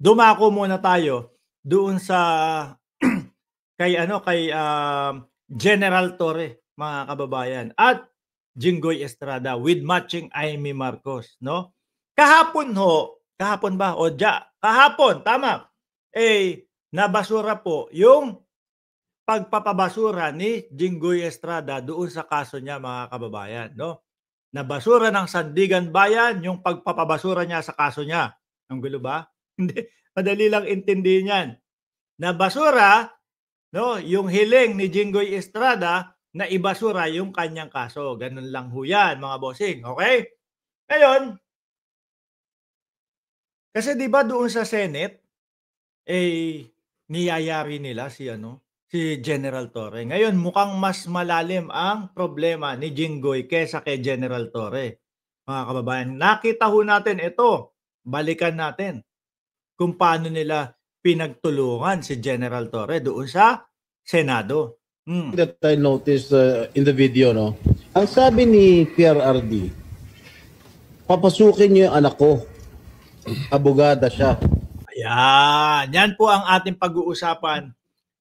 dumako muna tayo doon sa kay General Torre, mga kababayan, at Jinggoy Estrada with matching Amy Marcos, no? Kahapon ba o kahapon, tama. Nabasura po yung pagpapabasura ni Jinggoy Estrada doon sa kaso niya, mga kababayan, no? Nabasura ng Sandigan Bayan yung pagpapabasura niya sa kaso niya. Ang gulo ba? Hindi, madali lang intindihin yan. Nabasura, no, yung hiling ni Jinggoy Estrada na ibasura yung kanyang kaso. Ganun lang ho yan, mga bossing. Okay? Ngayon, kasi di ba doon sa Senate, niyayari nila si General Torre. Ngayon, mukhang mas malalim ang problema ni Jinggoy kesa kay General Torre. Mga kababayan, nakita ho natin ito. Balikan natin kung paano nila pinagtulungan si General Torre doon sa Senado. That I noticed in the video, no? Ang sabi ni PRRD, papasukin niyo yung anak ko. Abogada siya. Ayan. Yan po ang ating pag-uusapan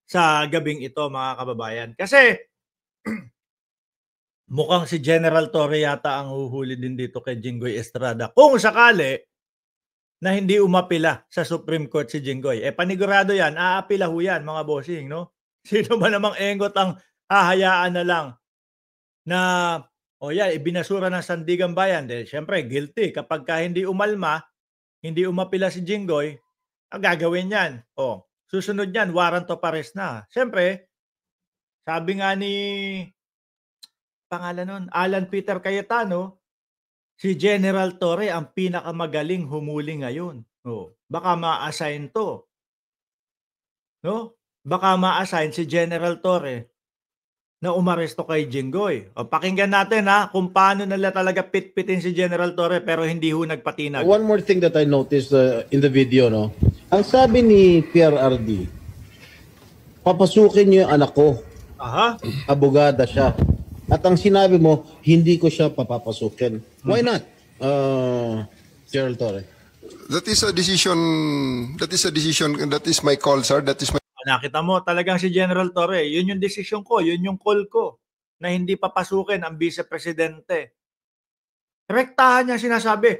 sa gabing ito, mga kababayan. Kasi mukhang si General Torre yata ang huhuli din dito kay Jinggoy Estrada. Kung sakali na hindi umapila sa Supreme Court si Jinggoy. Panigurado yan, aapila ho yan, mga bossing, no? Sino ba namang engot ang hahayaan na lang na, ibinasura ng Sandigan Bayan? Dahil syempre, guilty. Kapag hindi umalma, hindi umapila si Jinggoy, ang gagawin yan. Susunod yan, warrant of arrest na. Syempre, sabi nga ni pangalan nun, Alan Peter Cayetano, si General Torre ang pinakamagaling humuli ngayon. Baka ma-assign to. No? Baka ma-assign si General Torre na umaresto kay Jinggoy. Pakinggan natin kung paano nila talaga pitpitin si General Torre pero hindi ho nagpatinag. One more thing that I noticed in the video, no? Ang sabi ni PRRD, papasukin niyo yung anak ko. Abogada siya. At ang sinabi mo, hindi ko siya papapasukin. Why not, General Torre? That is a decision. That is my call, sir. That is my... Nakita mo, talagang si General Torre, yun yung desisyon ko, yun yung call ko, na hindi papasukin ang vice-presidente. Rektahan niya sinasabi,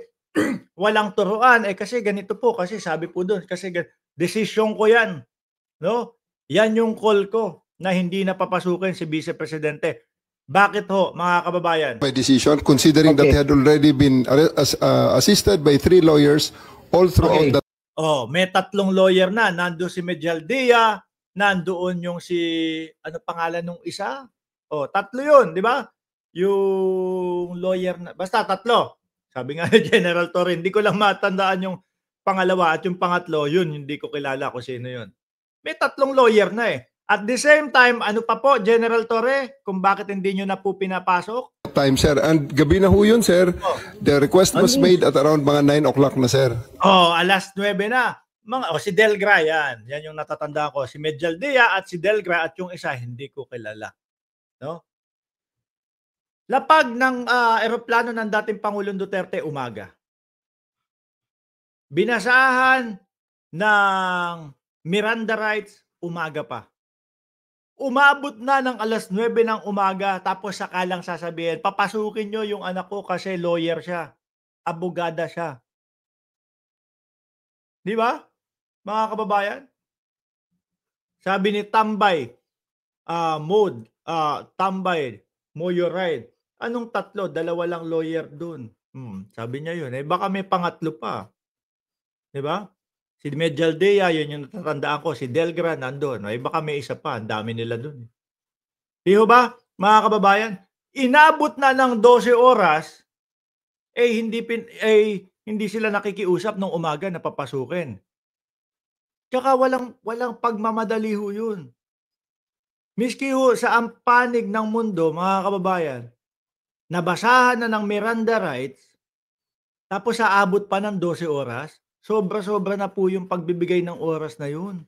walang turuan, kasi ganito po, kasi sabi po doon, kasi desisyon ko yan. No? Yan yung call ko, na hindi na papasukin si vice-presidente. Bakit ho, mga kababayan? My decision, considering that he had already been assisted by 3 lawyers all throughout that. May 3 lawyer na. Nandoon si Medjaldia, nandoon yung si, ano pangalan nung isa? 3 yun, di ba? Yung lawyer na, basta 3. Sabi nga ni General Torre, hindi ko lang matandaan yung pangalawa at yung pangatlo, yun, hindi ko kilala kung sino yun. May 3 lawyer na At the same time, ano pa po, General Torre, kung bakit hindi nyo na po pinapasok? Time, sir. And gabi na ho yun, sir. The request was made at around mga 9 o'clock na, sir. Alas 9 na. Si Delgra, yan. Yan yung natatanda ko. Si Medjaldia at si Delgra at yung isa, hindi ko kilala. No? Lapag ng eroplano ng dating Pangulong Duterte, umaga. Binasahan ng Miranda rights, umaga pa. Umabot na ng alas 9 ng umaga tapos saka lang sasabihin, papasukin nyo yung anak ko kasi lawyer siya. Abogada siya. Di ba? Mga kababayan? Sabi ni Tambay, Tambay, Moyo Ride. Anong 3? 2 lang lawyer dun. Sabi niya yun. Baka may pangatlo pa. Di ba? Si Medjaldia, yun yung natatandaan ko. Si Delgra, nandun. Baka may isa pa. Ang dami nila dun. Di ba, mga kababayan? Inabot na ng 12 oras, hindi sila nakikiusap nung umaga na papasukin. Tsaka walang pagmamadali ho yun. Miski ho sa ang panig ng mundo, mga kababayan, nabasahan na ng Miranda rights, tapos aabot pa ng 12 oras, sobra-sobra na po yung pagbibigay ng oras na yun.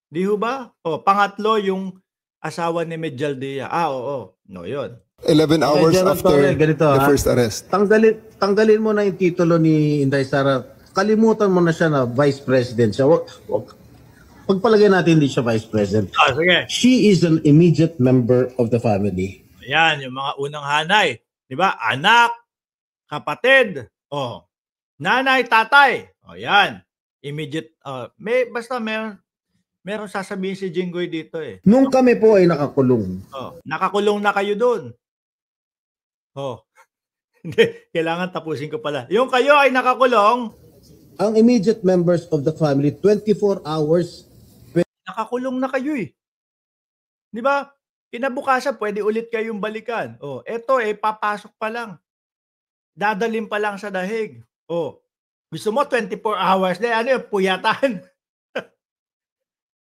Di ho ba? Pangatlo yung asawa ni Medjaldia. No, yun. 11 hours after the first arrest. Tanggalin mo na yung titulo ni Inday Sara. kalimutan mo na siya na vice president siya. Pagpalagay natin hindi siya vice president. Sige. She is an immediate member of the family. Ayan, yung mga unang hanay. Di ba? Anak, kapatid, nanay, tatay. Yan. Immediate, basta meron sasabihin si Jinggoy dito eh. Nung kami po ay nakakulong. Nakakulong na kayo doon. Hindi, kailangan tapusin ko pala. Yung kayo ay nakakulong. Ang immediate members of the family, 24 hours. Nakakulong na kayo eh. Di ba? Kinabukasan, pwede ulit kayong balikan. Eto papasok pa lang. Dadalhin pa lang sa dahig. Gusto mo 24 hours na, ano yung puyatan?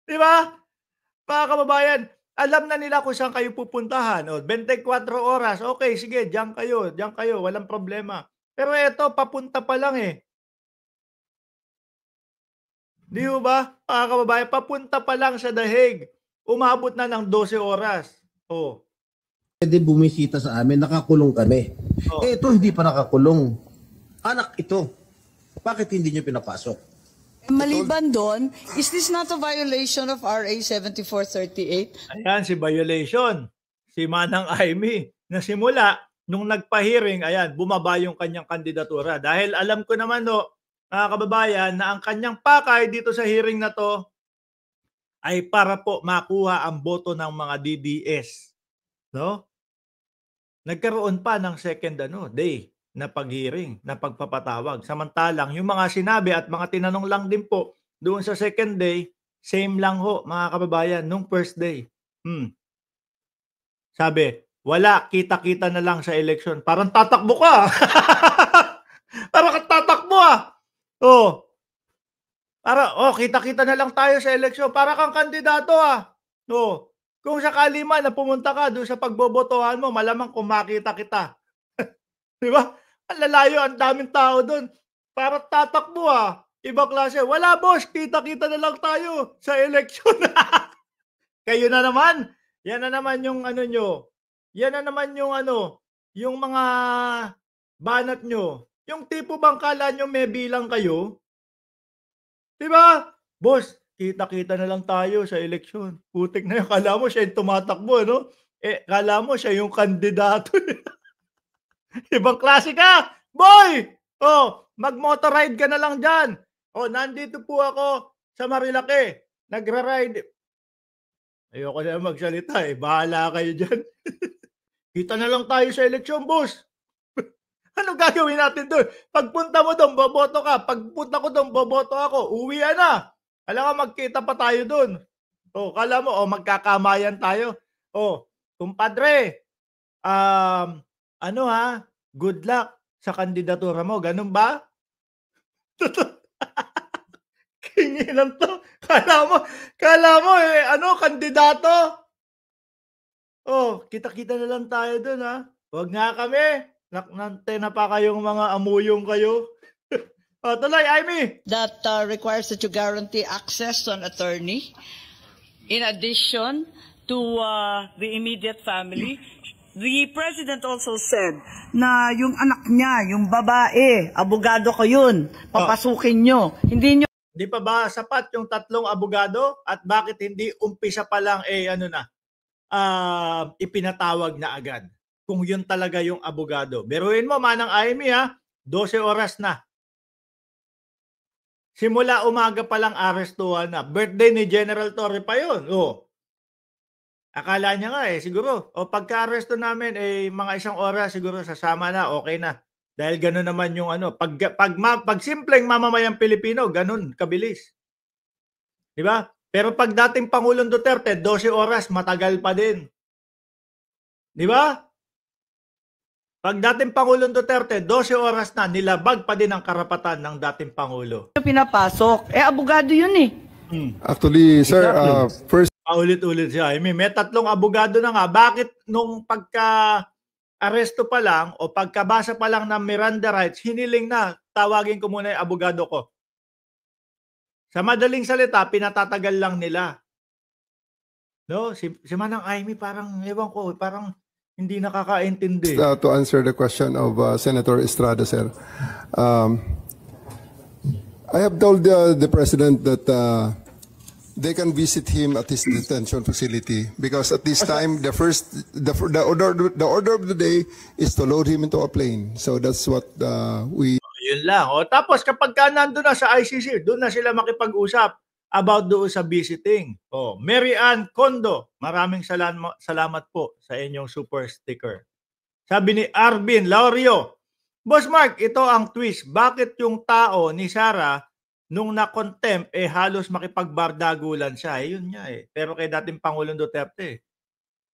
Di ba? Mga kababayan, alam na nila kung saan kayo pupuntahan. 24 oras, okay, sige, diyan kayo, walang problema. Pero eto, papunta pa lang eh. Di ba? Mga kababayan, papunta pa lang sa dahig. Umabot na ng 12 oras. Pwede bumisita sa amin, nakakulong kami. Ito hindi pa nakakulong. Anak ito. Bakit hindi niyo pinapasok? Maliban doon, is this not a violation of RA 7438? Ayan, si violation. Si Manang Aimee. Na simula, nung nagpa-hearing, ayan, bumaba yung kanyang kandidatura. Dahil alam ko naman, mga kababayan, na ang kanyang pakay dito sa hearing na to ay para po makuha ang boto ng mga DDS. No? Nagkaroon pa ng second day na pag-hearing, na pagpapatawag. Samantalang yung mga sinabi at mga tinanong lang din po doon sa second day, same lang ho mga kababayan nung first day. Sabi, wala, kita-kita na lang sa election. Parang tatakbo ka. Parang tatakbo kita-kita na lang tayo sa eleksyon. Para kang kandidato Kung sakali man na pumunta ka doon sa pagbobotohan mo, malamang kung makita kita. Di ba? Ang lalayo, ang daming tao doon. Para tatakbo Ibang klase. Wala boss, kita-kita na lang tayo sa eleksyon. Kayo na naman. Yan na naman yung nyo. Yan na naman yung yung mga banat nyo. Yung tipo bang kala nyo may bilang kayo? Diba? Boss, kita-kita na lang tayo sa eleksyon. Putik na yun. Kala mo siya yung tumatakbo, kala mo siya yung kandidato. Ibang klase ka! Boy! Mag-motorride ka na lang dyan. Nandito po ako sa Marilake. Nagra-ride. Ayoko na magsalita Bahala kayo dyan. Kita na lang tayo sa eleksyon, boss. Ano gagawin natin doon? Pagpunta mo doon, boboto ka. Pagpunta ko doon, boboto ako. Uwi na. Alam ka, magkita pa tayo doon. Kala mo, magkakamayan tayo. Kumpadre, good luck sa kandidatura mo. Ganun ba? Kinginan to. Kala mo kandidato? Kita-kita na lang tayo doon Huwag nga kami. Naknante na pa kayong mga amuyong kayo. Tuloy, Aimee. That requires that you guarantee access to an attorney. In addition to the immediate family, the president also said na yung anak niya, yung babae, abogado ko yun, papasukin nyo. Hindi pa ba sapat yung 3 abogado? At bakit hindi umpisa pa lang ipinatawag na agad? Kung yun talaga yung abogado. Beruin mo, Manang Aimee 12 oras na. Simula umaga pa lang arestuhan na. Birthday ni General Torre pa yun. Akala niya nga siguro. Pagka-aresto namin, mga 1 oras siguro sasama na, okay na. Dahil gano'n naman yung pag simpleng mamamayang Pilipino, gano'n kabilis. Diba? Pero pag dating Pangulong Duterte, 12 oras, matagal pa din. Diba? Pag dating Pangulong Duterte, 12 oras na, nilabag pa din ang karapatan ng dating Pangulo. pinapasok. Abogado yun Actually, sir, first... Paulit-ulit siya. May 3 abogado na nga. Bakit nung pagka-aresto pa lang o pagkabasa pa lang ng Miranda rights, hiniling na, tawagin ko muna yung abogado ko. Sa madaling salita, pinatatagal lang nila. No? Si Manang Aimee parang, ewan ko, parang hindi nakakaintindi. To answer the question of Senator Estrada, sir. I have told the president that they can visit him at his detention facility because at this time the order of the day is to load him into a plane. So that's what we. Yun lang. O, tapos kapag ka nandun na sa ICC, doon na sila makipag-usap about doon sa visiting. O, Mary Ann Condo, maraming salamat po sa inyong super sticker. Sabi ni Arvin Laurio, Boss Mark, ito ang twist. Bakit yung tao ni Sara nung na-contempt, halos makipagbardagulan siya? Yun nga Pero kay dating Pangulong Duterte,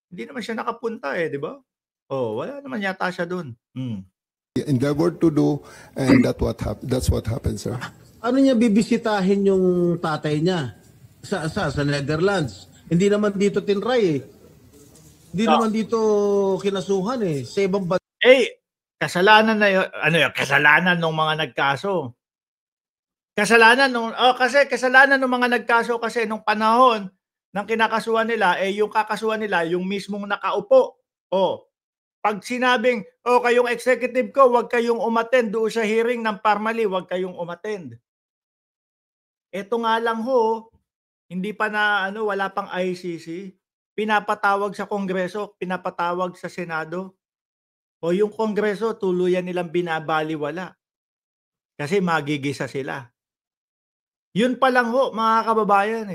hindi naman siya nakapunta di ba? Wala naman yata siya dun. Endeavored to do, and that's what happened, sir. Ano niya bibisitahin yung tatay niya sa Netherlands? Hindi naman dito tinray Hindi naman dito kinasuhan sa ibang bansa. Kasalanan na yun. Kasalanan ng mga nagkaso. Kasalanan ng mga nagkaso kasi nung panahon ng kinakasuhan nila, yung kakasuhan nila, yung mismong nakaupo. Pag sinabing, kayong executive ko, wag kayong umattend doon sa hearing ng Parmali, wag kayong umattend. Ito nga lang hindi pa wala pang ICC. Pinapatawag sa Kongreso, pinapatawag sa Senado. Yung Kongreso, tuluyan nilang binabaliwala. Kasi magigisa sila. Yun pa lang mga kababayan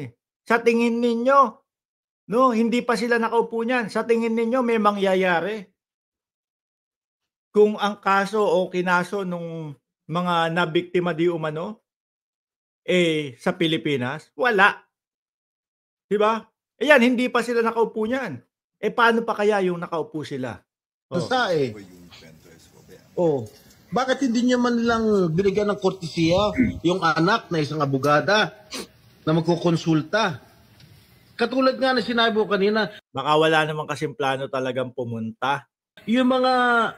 Sa tingin ninyo, hindi pa sila nakaupo niyan. Sa tingin ninyo, may mangyayari. Kung ang kaso o kinaso nung mga nabiktima di umano, sa Pilipinas, wala. Diba? Ayan, hindi pa sila nakaupo niyan. Paano pa kaya yung nakaupo sila? Bakit hindi niya man lang binigyan ng kortesiya yung anak na isang abogada na magkukonsulta? Katulad nga na sinabi ko kanina. Baka wala naman kasing plano talagang pumunta. Yung mga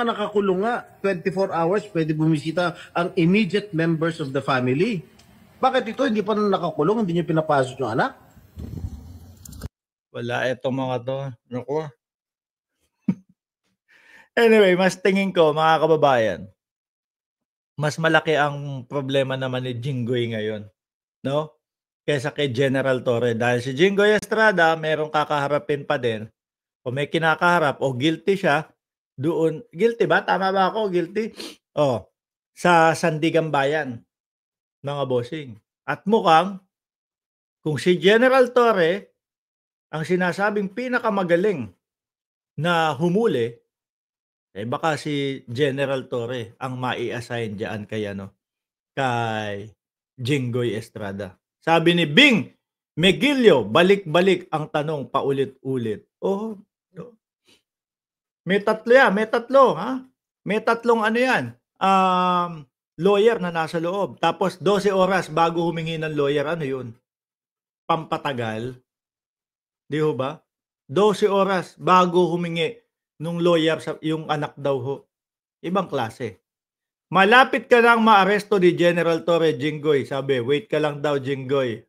nakakulong nga, 24 hours pwede bumisita ang immediate members of the family. Bakit ito hindi pa nakakulong, hindi niya pinapasok yung anak? Wala itong mga to. Naku. Anyway, mas tingin ko mga kababayan, mas malaki ang problema naman ni Jinggoy ngayon, kaysa kay General Torre. Dahil si Jinggoy Estrada, merong kakaharapin pa din. O may kinakaharap o guilty siya doon. Guilty ba? Tama ba ako? Guilty? Sa Sandigan Bayan, mga bossing. At mukhang kung si General Torre ang sinasabing pinakamagaling na humuli, baka si General Torre ang mai-assign diyan kay Jinggoy Estrada. Sabi ni Bing Megilio, balik-balik ang tanong paulit-ulit. May tatlo May tatlong lawyer na nasa loob. Tapos 12 oras bago humingi ng lawyer. Ano yun? Pampatagal. Di ba? 12 oras bago humingi nung lawyer yung anak daw Ibang klase. Malapit ka lang maaresto ni General Torre, Jinggoy. Sabi, wait ka lang daw, Jinggoy.